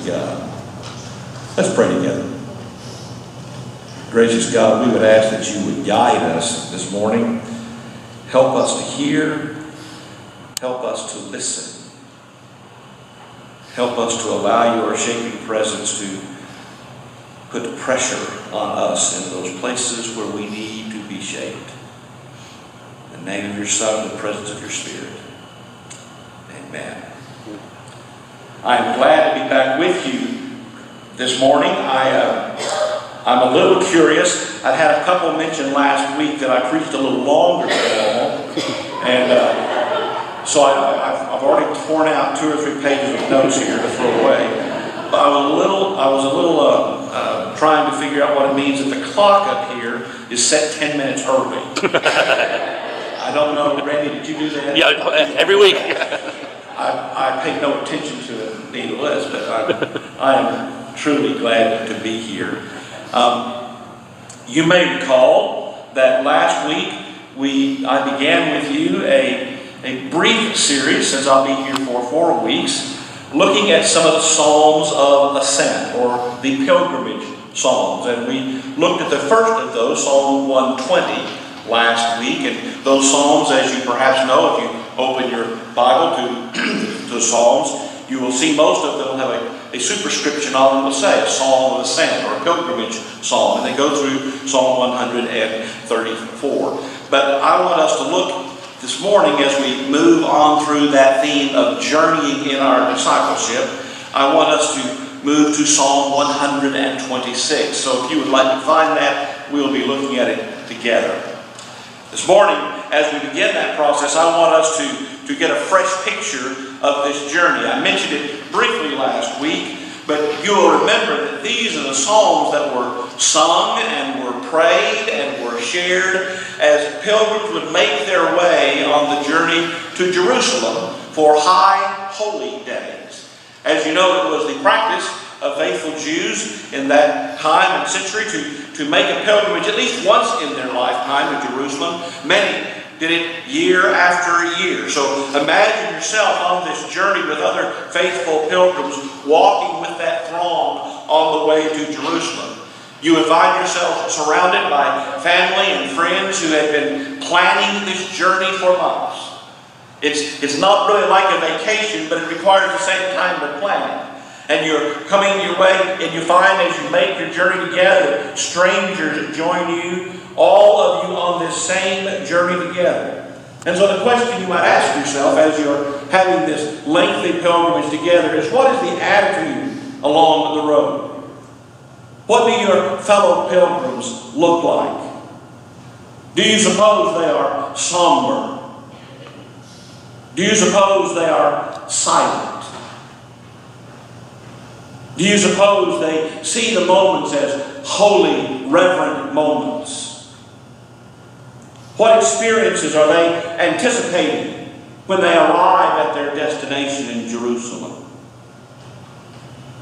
God. Let's pray together. Gracious God, we would ask that you would guide us this morning. Help us to hear. Help us to listen. Help us to allow your shaping presence to put pressure on us in those places where we need to be shaped. In the name of your Son, the presence of your Spirit. Amen. I'm glad to be back with you this morning. I'm a little curious. I had a couple mention last week that I preached a little longer than normal. And so I've already torn out 2 or 3 pages of notes here to throw away. But I was a little trying to figure out what it means that the clock up here is set 10 minutes early. I don't know, Randy, did you do that? Yeah, every week. I paid no attention to it, nevertheless, but I'm truly glad to be here. You may recall that last week I began with you a brief series, since I'll be here for 4 weeks, looking at some of the Psalms of Ascent, or the pilgrimage Psalms. And we looked at the first of those, Psalm 120, last week. And those Psalms, as you perhaps know, if you open your Bible to the Psalms, you will see most of them will have a superscription on them will say a Psalm of Ascent or a pilgrimage Psalm. And they go through Psalm 134. But I want us to look this morning as we move on through that theme of journeying in our discipleship. I want us to move to Psalm 126. So if you would like to find that, we'll be looking at it together. This morning, as we begin that process, I want us to get a fresh picture of this journey. I mentioned it briefly last week, but you will remember that these are the Psalms that were sung and were prayed and were shared as pilgrims would make their way on the journey to Jerusalem for high holy days. As you know, it was the practice of faithful Jews in that time and century to make a pilgrimage at least once in their lifetime to Jerusalem. Many did it year after year. So imagine yourself on this journey with other faithful pilgrims walking with that throng on the way to Jerusalem. You would find yourself surrounded by family and friends who had been planning this journey for months. It's not really like a vacation, but it requires the same time to plan it. And you're coming your way, and you find as you make your journey together, strangers join you, all of you on this same journey together. And so the question you might ask yourself as you're having this lengthy pilgrimage together is, what is the attitude along the road? What do your fellow pilgrims look like? Do you suppose they are somber? Do you suppose they are silent? Do you suppose they see the moments as holy, reverent moments? What experiences are they anticipating when they arrive at their destination in Jerusalem?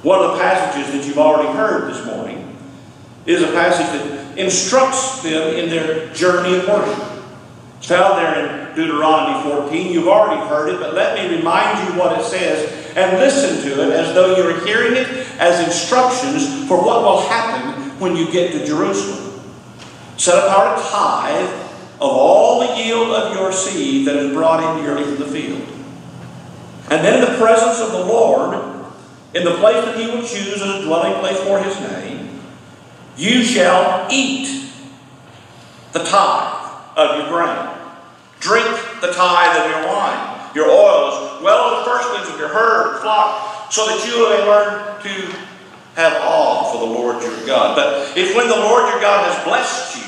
One of the passages that you've already heard this morning is a passage that instructs them in their journey of worship. It's found there in Deuteronomy 14. You've already heard it, but let me remind you what it says and listen to it as though you're hearing it as instructions for what will happen when you get to Jerusalem. Set apart a tithe of all the yield of your seed that is brought in yearly from the field. And then in the presence of the Lord, in the place that he will choose as a dwelling place for his name, you shall eat the tithe of your grain. Drink the tithe of your wine, your oil, as well as the firstlings of your herd and flock, so that you may learn to have awe for the Lord your God. But if when the Lord your God has blessed you,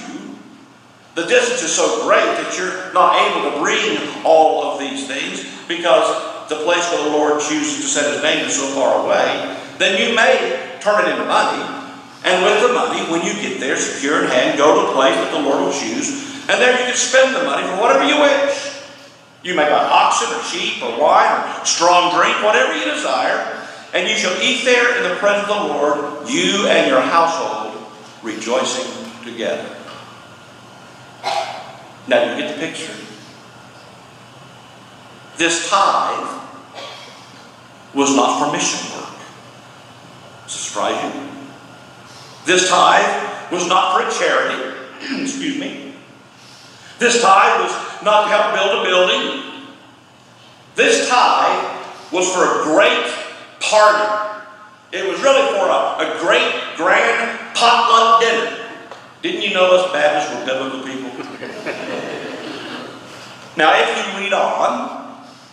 the distance is so great that you're not able to bring all of these things because the place where the Lord chooses to set his name is so far away, then you may turn it into money. And with the money, when you get there, secure in hand, go to the place that the Lord will choose, and there you can spend the money for whatever you wish. You may buy oxen or sheep or wine or strong drink, whatever you desire, and you shall eat there in the presence of the Lord, you and your household, rejoicing together. Now you get the picture. This tithe was not for mission work. Does it surprise you? This tithe was not for a charity. Excuse me. This tithe was not to help build a building. This tithe was for a great party. It was really for a great, grand potluck dinner. Didn't you know us Baptists were biblical people? Now, if you read on,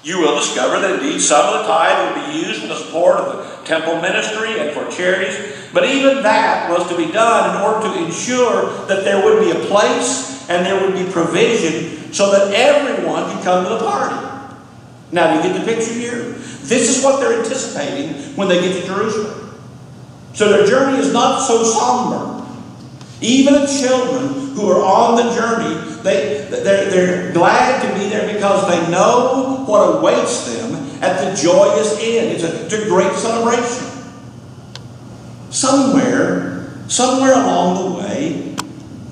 you will discover that indeed some of the tithe would be used for the support of the temple ministry and for charities. But even that was to be done in order to ensure that there would be a place and there would be provision so that everyone could come to the party. Now, do you get the picture here? This is what they're anticipating when they get to Jerusalem. So their journey is not so somber. Even the children who are on the journey, they're glad to be there because they know what awaits them at the joyous end. It's a great celebration. Somewhere along the way,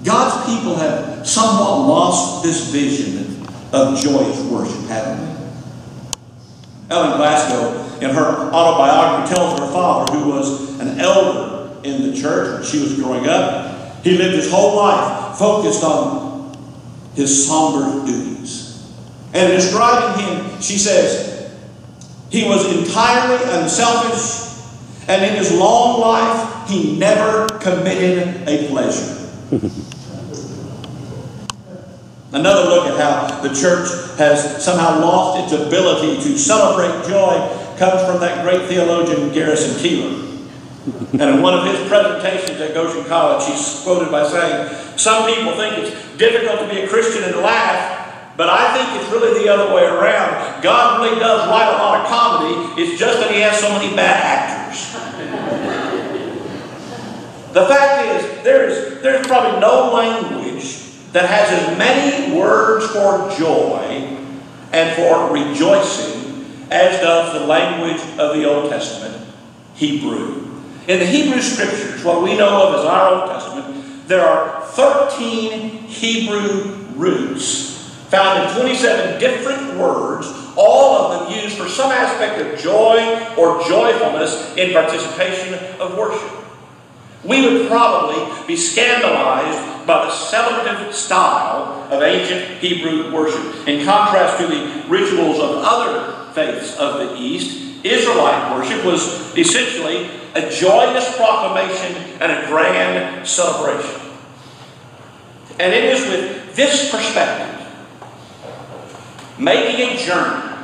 God's people have somewhat lost this vision of joyous worship, haven't they? Ellen Glasgow, in her autobiography, tells her father, who was an elder in the church when she was growing up, he lived his whole life focused on his somber duties. And in describing him, she says, he was entirely unselfish, and in his long life, he never committed a pleasure. Another look at how the church has somehow lost its ability to celebrate joy comes from that great theologian Garrison Keillor. And in one of his presentations at Goshen College, he's quoted by saying, some people think it's difficult to be a Christian and laugh, but I think it's really the other way around. God really does write a lot of comedy. It's just that he has so many bad actors. The fact is, there's probably no language that has as many words for joy and for rejoicing as does the language of the Old Testament, Hebrew. In the Hebrew Scriptures, what we know of as our Old Testament, there are 13 Hebrew roots found in 27 different words, all of them used for some aspect of joy or joyfulness in participation of worship. We would probably be scandalized by the celebrative style of ancient Hebrew worship. In contrast to the rituals of other faiths of the East, Israelite worship was essentially a joyous proclamation and a grand celebration. And it is with this perspective, making a journey,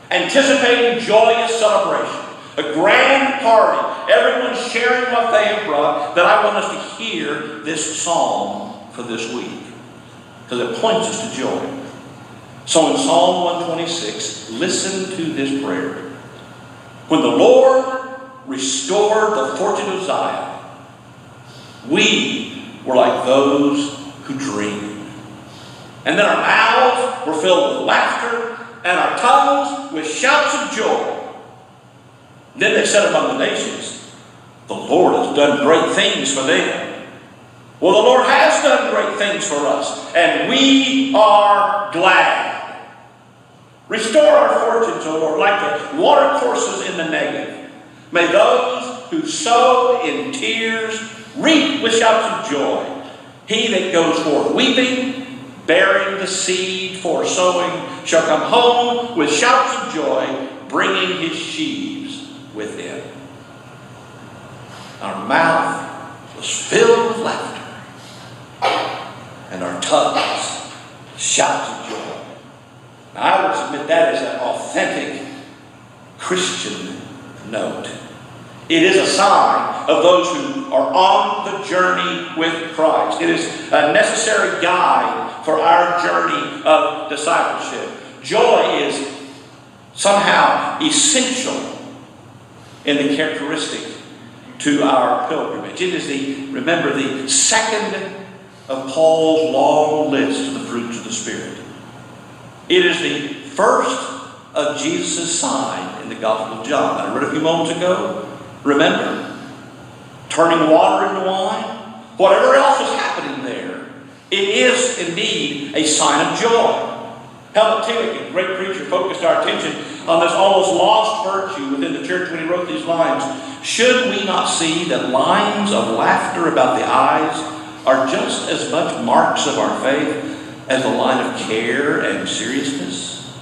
anticipating joyous celebration, a grand party, everyone sharing what they have brought, that I want us to hear this psalm for this week, because it points us to joy. So in Psalm 126, listen to this prayer. When the Lord restored the fortune of Zion, we were like those who dream. And then our mouths were filled with laughter, and our tongues with shouts of joy. Then they said among the nations, the Lord has done great things for them. Well, the Lord has done great things for us, and we are glad. Restore our fortunes, O Lord, like the water courses in the Negev. May those who sow in tears reap with shouts of joy. He that goes forth weeping, bearing the seed for sowing, shall come home with shouts of joy, bringing his sheaves with him. Our mouth was filled with laughter, and our tongues shouts of joy. Now, I would submit that is an authentic Christian note. It is a sign of those who are on the journey with Christ. It is a necessary guide for our journey of discipleship. Joy is somehow essential in the characteristic to our pilgrimage. It is remember, the second of Paul's long list of the fruits of the Spirit. It is the first of Jesus' sign in the Gospel of John that I read a few moments ago. Remember, turning water into wine, whatever else is happening there, it is indeed a sign of joy. Helmut Tillich, a great preacher, focused our attention on this almost lost virtue within the church when he wrote these lines. Should we not see that lines of laughter about the eyes are just as much marks of our faith as the line of care and seriousness?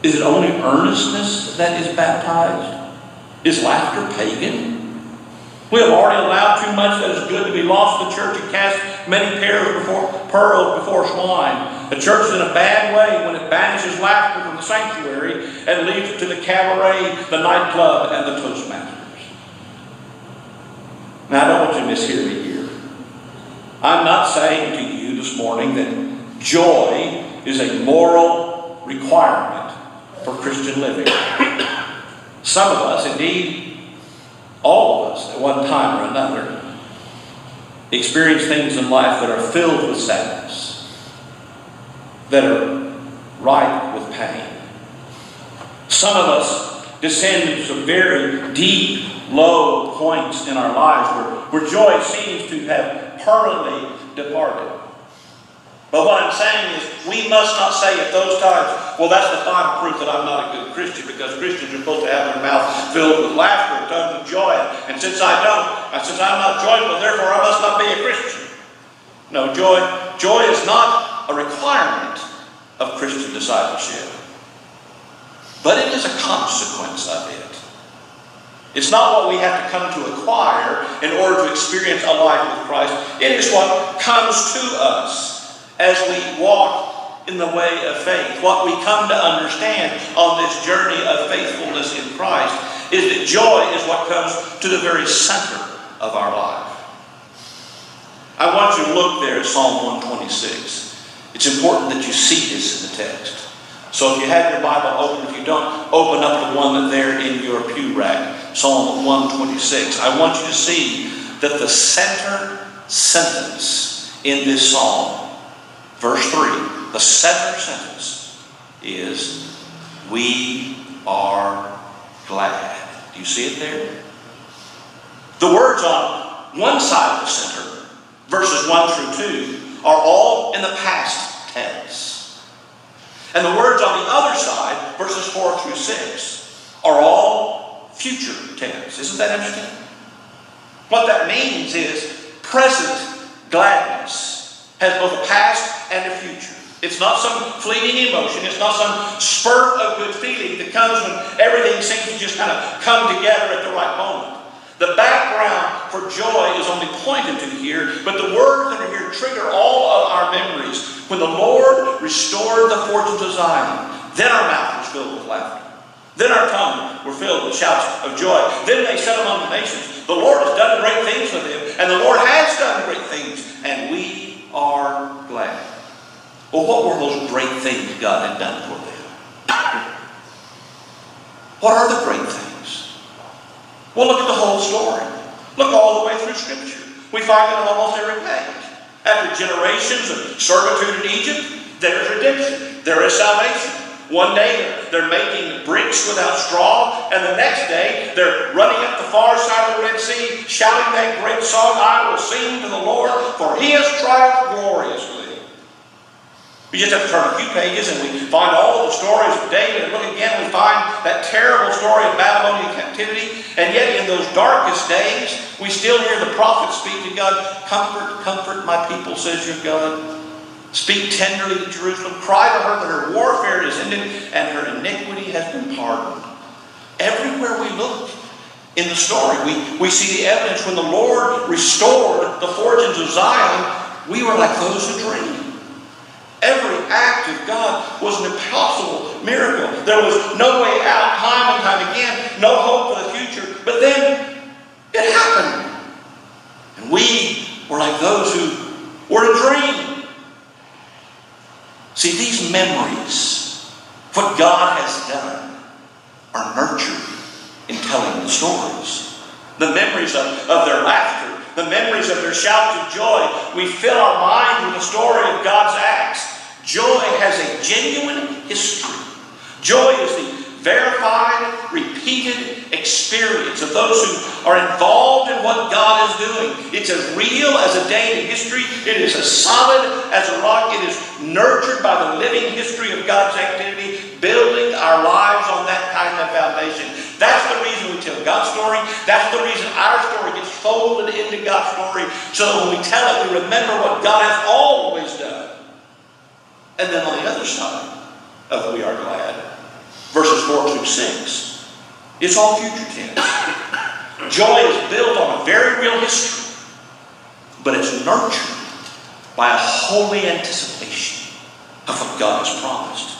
Is it only earnestness that is baptized? Is laughter pagan? We have already allowed too much that is good to be lost in the church and cast many pearls before swine. The church is in a bad way when it banishes laughter from the sanctuary and leaves it to the cabaret, the nightclub, and the Toastmasters. Now, I don't want you to mishear me here. I'm not saying to you this morning that joy is a moral requirement for Christian living. Some of us, indeed, all of us, at one time or another, experience things in life that are filled with sadness, that are ripe with pain. Some of us descend into some very deep, low points in our lives where joy seems to have permanently departed. But what I'm saying is, we must not say at those times, well, that's the final proof that I'm not a good Christian, because Christians are supposed to have their mouth filled with laughter and tongues of joy. And since I'm not joyful, therefore I must not be a Christian. No, joy is not a requirement of Christian discipleship. But it is a consequence of it. It's not what we have to come to acquire in order to experience a life with Christ. It is what comes to us as we walk in the way of faith. What we come to understand on this journey of faithfulness in Christ is that joy is what comes to the very center of our life. I want you to look there at Psalm 126. It's important that you see this in the text. So if you have your Bible open, if you don't, open up the one that's there in your pew rack, Psalm 126. I want you to see that the center sentence in this psalm, Verse 3, the center sentence is, we are glad. Do you see it there? The words on one side of the center, verses 1 through 2, are all in the past tense. And the words on the other side, verses 4 through 6, are all future tense. Isn't that interesting? What that means is present gladness has both a past and a future. It's not some fleeting emotion. It's not some spurt of good feeling that comes when everything seems to just kind of come together at the right moment. The background for joy is only pointed to here, but the words that are here trigger all of our memories. When the Lord restored the fortunes of Zion, then our mouth was filled with laughter. Then our tongue were filled with shouts of joy. Then they said among the nations, the Lord has done great things for them, and the Lord has done great things, and we are glad. Well, what were those great things God had done for them? What are the great things? Well, look at the whole story. Look all the way through Scripture. We find it on almost every page. After generations of servitude in Egypt, there is redemption. There is salvation. One day they're making bricks without straw, and the next day they're running up the far side of the Red Sea, shouting that great song, I will sing to the Lord, for He has triumphed gloriously. We just have to turn a few pages and we find all the stories of David, and look again, we find that terrible story of Babylonian captivity, and yet in those darkest days, we still hear the prophet speak to God, comfort, comfort my people, says your God. Speak tenderly to Jerusalem. Cry to her that her warfare is ended and her iniquity has been pardoned. Everywhere we look in the story, we see the evidence. When the Lord restored the fortunes of Zion, we were like those who dreamed. Every act of God was an impossible miracle. There was no way out, time and time again, no hope for the future. But then it happened. And we were like those who were in a dream. See, these memories, what God has done, are nurtured in telling the stories. The memories of their laughter, the memories of their shouts of joy. We fill our mind with the story of God's acts. Joy has a genuine history. Joy is the verified, repeated experience of those who are involved in what God is doing. It's as real as a day in history. It is as solid as a rock. It is nurtured by the living history of God's activity, building our lives on that kind of foundation. That's the reason we tell God's story. That's the reason our story gets folded into God's story, so that when we tell it, we remember what God has always done. And then on the other side of We Are Glad, verses 4 through 6, it's all future tense. Joy is built on a very real history, but it's nurtured by a holy anticipation of what God has promised.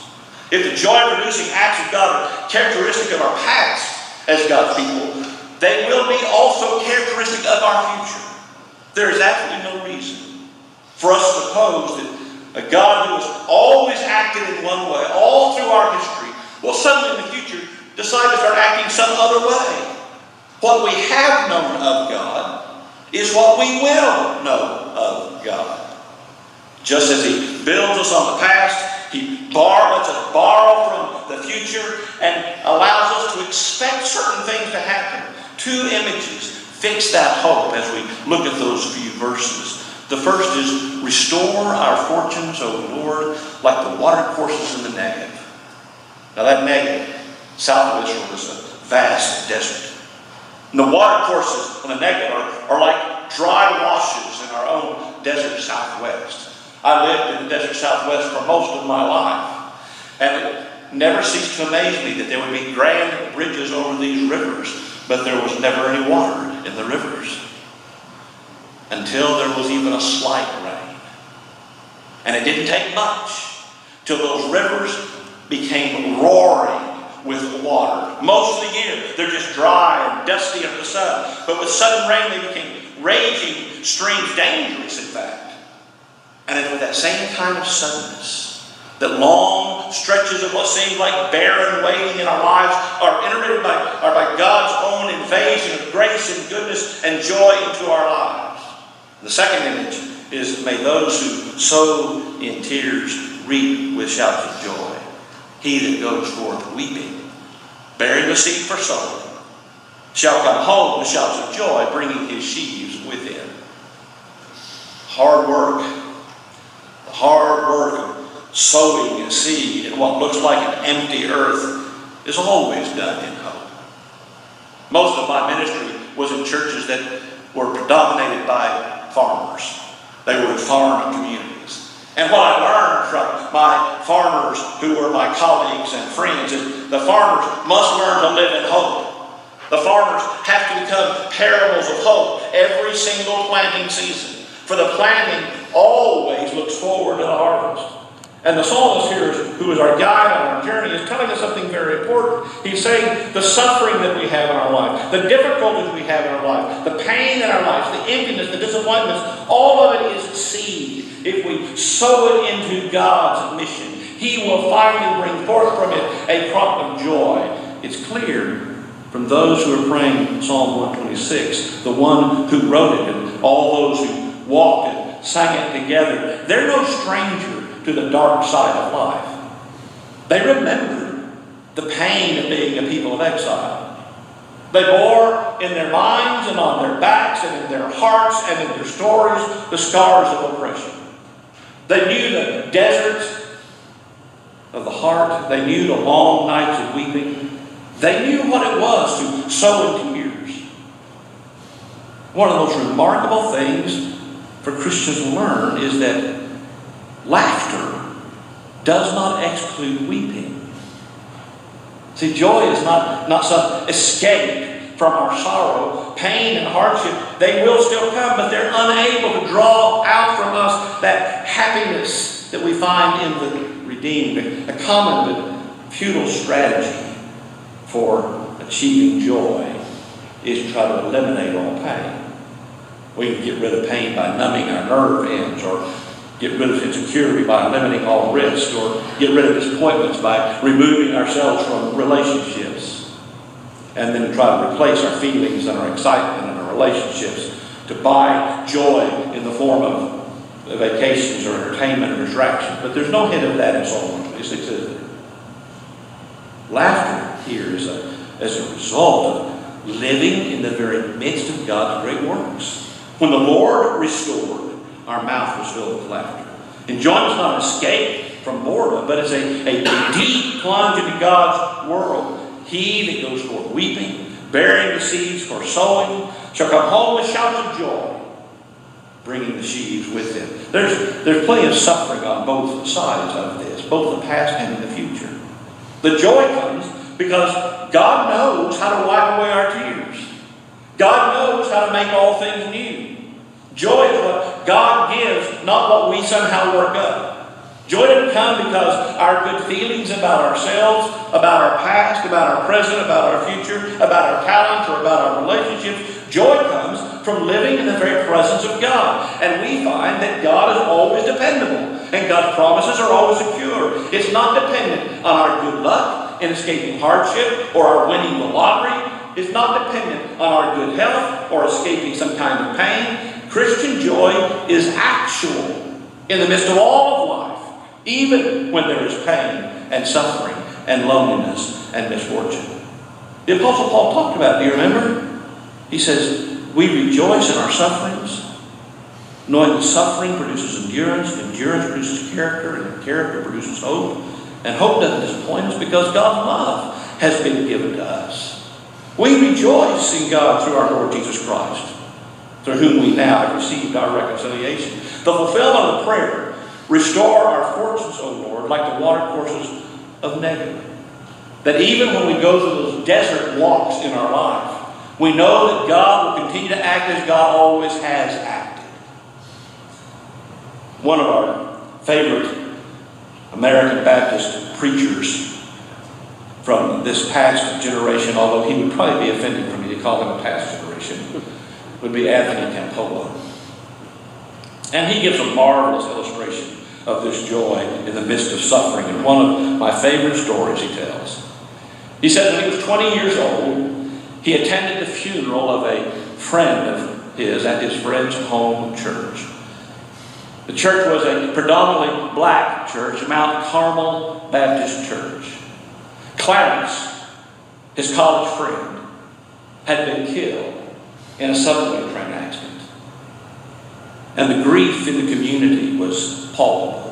If the joy-producing acts of God are characteristic of our past as God's people, they will be also characteristic of our future. There is absolutely no reason for us to suppose that a God who has always acted in one way all through our history will suddenly in the future decide to start acting some other way. What we have known of God is what we will know of God. Just as He builds us on the past, He lets us borrow from the future and allows us to expect certain things to happen. Two images fix that hope as we look at those few verses. The first is, restore our fortunes, O Lord, like the watercourses in the Negev. Now that Negev, south of Israel, is a vast desert. And the watercourses on the Negev are like dry washes in our own desert southwest. I lived in the desert southwest for most of my life. And it never ceased to amaze me that there would be grand bridges over these rivers, but there was never any water in the rivers. Until there was even a slight rain. And it didn't take much till those rivers became roaring with water. Most of the year, they're just dry and dusty under the sun. But with sudden rain, they became raging streams, dangerous in fact. And it's with that same kind of suddenness that long stretches of what seems like barren waiting in our lives are interrupted by God's own invasion of grace and goodness and joy into our lives. The second image is, may those who sow in tears reap with shouts of joy. He that goes forth weeping, bearing the seed for sowing, shall come home with shouts of joy, bringing his sheaves with him. Hard work. The hard work of sowing a seed in what looks like an empty earth is always done in hope. Most of my ministry was in churches that were predominated by farmers. They were in farm communities. And what I learned from my farmers who were my colleagues and friends is the farmers must learn to live in hope. The farmers have to become parables of hope every single planting season. For the planting always looks forward to the harvest. And the psalmist here, who is our guide on our journey, is telling us something very important. He's saying the suffering that we have in our life, the difficulties we have in our life, the pain in our lives, the emptiness, the disappointments, all of it is seed. If we sow it into God's mission, He will finally bring forth from it a crop of joy. It's clear from those who are praying Psalm 126, the one who wrote it and all those who walked and sang it together, they're no stranger to the dark side of life. They remember the pain of being a people of exile. They bore in their minds and on their backs and in their hearts and in their stories the scars of oppression. They knew the deserts of the heart. They knew the long nights of weeping. They knew what it was to sow in tears. One of the most remarkable things for Christians to learn is that laughter does not exclude weeping. See, joy is not some escape from our sorrow. Pain and hardship, they will still come, but they're unable to draw out from us that happiness that we find in the redeemed. A common but futile strategy for achieving joy is to try to eliminate all pain. We can get rid of pain by numbing our nerve ends, or get rid of insecurity by eliminating all risk, or get rid of disappointments by removing ourselves from relationships, and then try to replace our feelings and our excitement and our relationships to buy joy in the form of vacations or entertainment or distraction. But there's no hint of that in Psalm 126, is there? Laughter here is as a result of living in the very midst of God's great works. When the Lord restored, our mouth was filled with laughter. Enjoyment is not an escape from boredom, but it's a deep plunge into God's world. He that goes forth weeping, bearing the seeds for sowing, shall come home with shouts of joy, bringing the sheaves with him. There's plenty of suffering on both sides of this, both the past and in the future. The joy comes because God knows how to wipe away our tears. God knows how to make all things new. Joy is what God gives, not what we somehow work up. Joy doesn't come because our good feelings about ourselves, about our past, about our present, about our future, about our talents, or about our relationships. Joy comes from living in the very presence of God. And we find that God is always dependable. And God's promises are always secure. It's not dependent on our good luck in escaping hardship or our winning the lottery. It's not dependent on our good health or escaping some kind of pain. Christian joy is actual in the midst of all of life, even when there is pain and suffering and loneliness and misfortune. The Apostle Paul talked about it, do you remember? He says, we rejoice in our sufferings, knowing that suffering produces endurance, and endurance produces character, and character produces hope. And hope doesn't disappoint us because God's love has been given to us. We rejoice in God through our Lord Jesus Christ, through whom we now have received our reconciliation. The fulfillment of the prayer, restore our fortunes, O Lord, like the water courses of Negev. That even when we go through those desert walks in our life, we know that God will continue to act as God always has acted. One of our favorite American Baptist preachers from this past generation, although he would probably be offended for me to call him a past generation, would be Anthony Campolo. And he gives a marvelous illustration of this joy in the midst of suffering. And one of my favorite stories he tells. He said when he was 20 years old, he attended the funeral of a friend of his at his friend's home church. The church was a predominantly black church, Mount Carmel Baptist Church. Clarence, his college friend, had been killed in a subway train accident. And the grief in the community was palpable.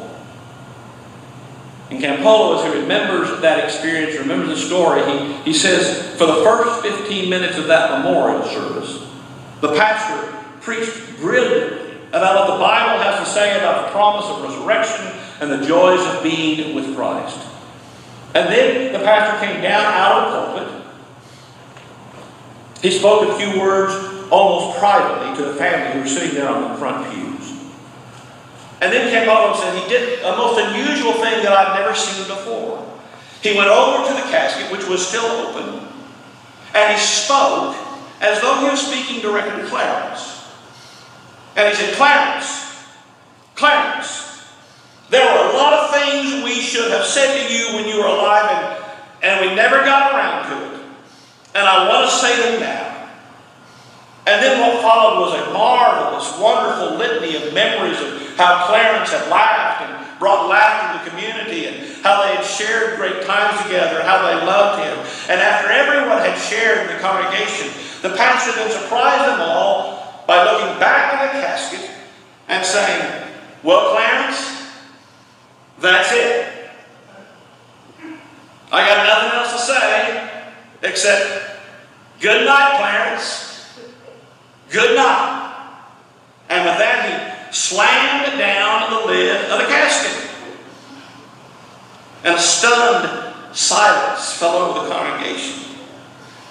And Campolo, as he remembers that experience, remembers the story, he says, for the first 15 minutes of that memorial service, the pastor preached brilliantly about what the Bible has to say about the promise of resurrection and the joys of being with Christ. And then the pastor came down out of the pulpit. He spoke a few words almost privately to the family who were sitting there on the front pews. And then Campolo said he did a most unusual thing that I've never seen before. He went over to the casket, which was still open, and he spoke as though he was speaking directly to Clarence. And he said, Clarence, there were a lot of things we should have said to you when you were alive, and we never got around to it. And I want to say them now. And then what followed was a marvelous, wonderful litany of memories of how Clarence had laughed and brought laughter to the community, and how they had shared great times together, and how they loved him. And after everyone had shared in the congregation, the pastor then surprised them all by looking back at the casket and saying, well, Clarence, that's it. I got nothing else to say except, good night, Clarence. Good night. And with that, he slammed down the lid of the casket. And a stunned silence fell over the congregation.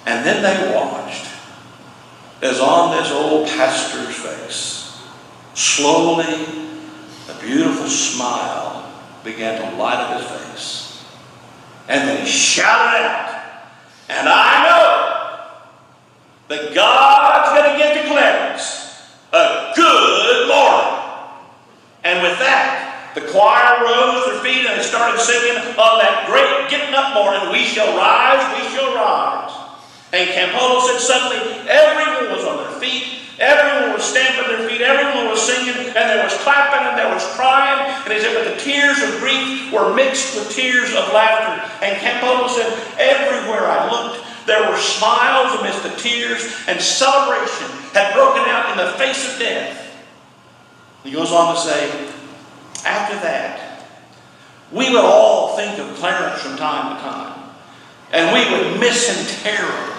And then they watched as on this old pastor's face, slowly, a beautiful smile began to light up his face. And then he shouted out, and I know that God's going to give to Clarence a good morning. And with that, the choir rose to their feet and they started singing on that great getting up morning, we shall rise, we shall rise. And Campolo said suddenly everyone was on their feet, everyone was stamping their feet, everyone was singing, and there was clapping and there was crying. And he said, but the tears of grief were mixed with tears of laughter. And Campolo said, everywhere I looked, There were smiles amidst the tears, and celebration had broken out in the face of death. He goes on to say, after that, we would all think of Clarence from time to time, and we would miss him terribly.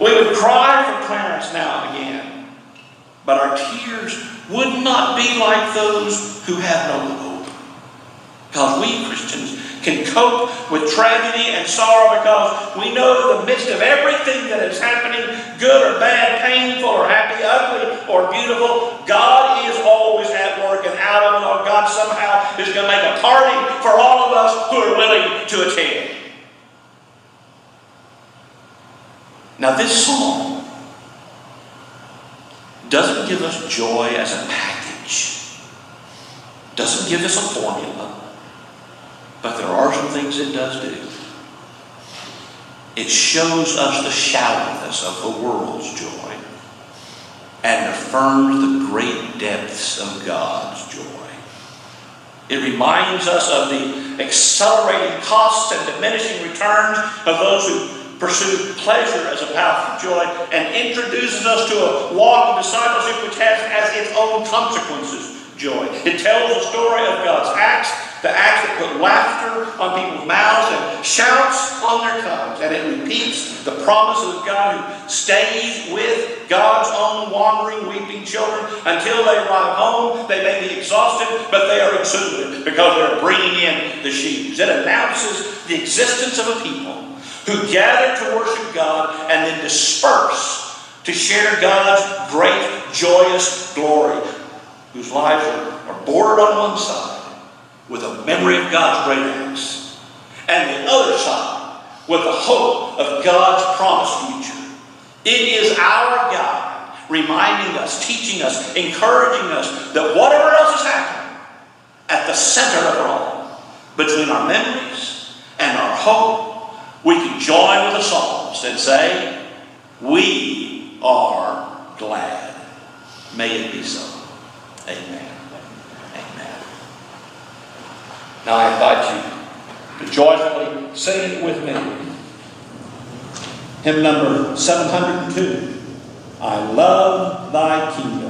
We would cry for Clarence now and again, but our tears would not be like those who have no hope. Because we Christians can cope with tragedy and sorrow because we know in the midst of everything that is happening, good or bad, painful or happy, ugly or beautiful, God is always at work, and out of it all, God somehow is going to make a party for all of us who are willing to attend. Now this song doesn't give us joy as a package. Doesn't give us a formula. But there are some things it does do. It shows us the shallowness of the world's joy and affirms the great depths of God's joy. It reminds us of the accelerating costs and diminishing returns of those who pursue pleasure as a path of joy, and introduces us to a walk of discipleship which has as its own consequences joy. It tells the story of God's acts, the acts that put laughter on people's mouths and shouts on their tongues. And it repeats the promises of God who stays with God's own wandering, weeping children until they arrive home. They may be exhausted, but they are exuberant because they're bringing in the sheep. It announces the existence of a people who gather to worship God and then disperse to share God's great, joyous glory, whose lives are bordered on one side with a memory of God's great acts, and the other side with the hope of God's promised future. It is our God reminding us, teaching us, encouraging us that whatever else is happening, at the center of it all, between our memories and our hope, we can join with the psalmist and say, we are glad. May it be so. Amen. Amen. Now I invite you to joyfully sing with me hymn number 702, I Love Thy Kingdom.